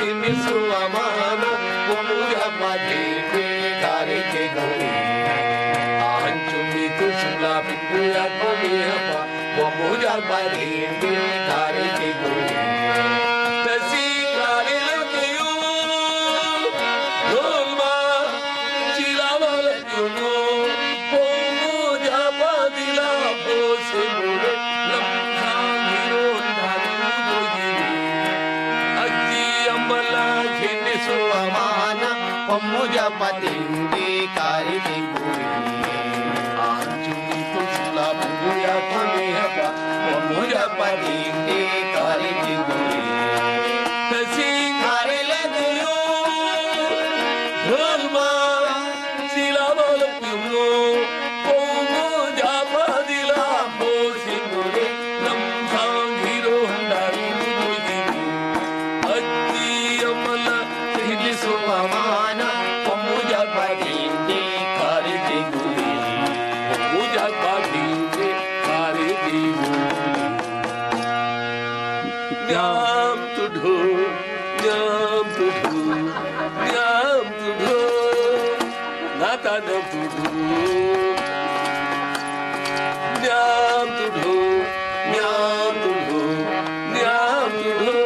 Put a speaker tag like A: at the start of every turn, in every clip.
A: ತಿನ್ನಿಸುವಮಾನ ಒಮ್ಮುಜಪ್ಪ ದೇವಿ ಕಾರಿಗೆ ಗೌರಿ ಅಂಚುಮಿ ತುಸುಲ ಬಿಂದುಯ ಕೊನೆಯಪ್ಪ ಒಮ್ಮುಜಪ್ಪ ದೇವಿ ಕಾರಿಗೆ ಗೌರಿ ತಸಿ ಕಾರಿಲಕೆಯು ಢೋಲ್ಮಾ ಚಿಲಾವಲಕ್ಯುನು ಒಮ್ಮುಜಪ್ಪ ದಿಲ ಬೋಸೆ ಮುರೆ ಸುವಮಾನ ಒಮ್ಮುಜಪತಿಂಗೆ ಕಾರಿಗೆ ಗುರಿ ಆಂಚುನಿ ತುಸುಲ ಬಿಂದುಯ ಕೊನೆಯಪ್ಪ ಒಮ್ಮುಜಪತಿಂಗೆ ಕಾರಿಗೆ ಗುರಿ ತಸಿ ಕಾರಿಲಕೆಯು ಢೋಲ್ಮಾ ಚಿಲಾವಲಕ್ಯುನು ಒಮ್ಮುಜಪ್ಪ ದಿಲ ಬೋಸೆ ಮುರೆ ನಮ್ ಸಾಂಗಿರೋ ಹಂಡಾರು ಸುವಮಾನ ಒಮ್ಮುಜಪತಿಂಗೆ ಕಾರಿಗೆ ಗುರಿ ಒಮ್ಮುಜಪತಿಂಗೆ ಕಾರಿಗೆ ಗುರಿ ನ್ಯಾಮ್ ತುಢೋ ನ್ಯಾಮ್ ತುಢೋ ನ್ಯಾಮ್ ತುಢೋ ನಾತಾನ ತುಢೋ ನ್ಯಾಮ್ ತುಢೋ ನ್ಯಾಮ್ ತುಢೋ ನ್ಯಾಮ್ ತುಢೋ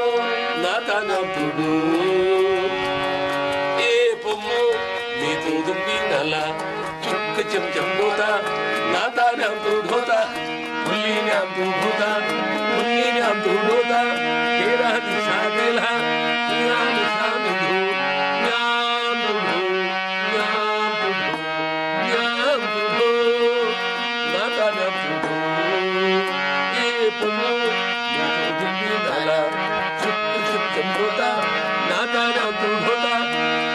A: ನಾತಾನ ತುಢೋ चुक चमचम होता नाता नाम तू ढोता भुल्ली नाम तू ढोता भुल्ली नाम तू ढोता तेरा दिशा दिला तेरा दिशा में धो नाम तू ढो नाम तू ढो नाम तू ढो नाता नाम तू ढो ये पुमो ये तो दिल्ली नाला चुक चमचम होता नाता नाम तू ढोता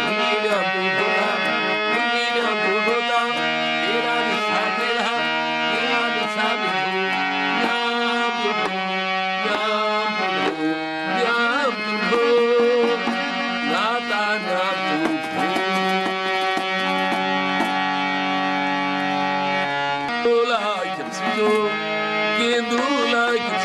A: भुल्ली नाम तू ढोता Like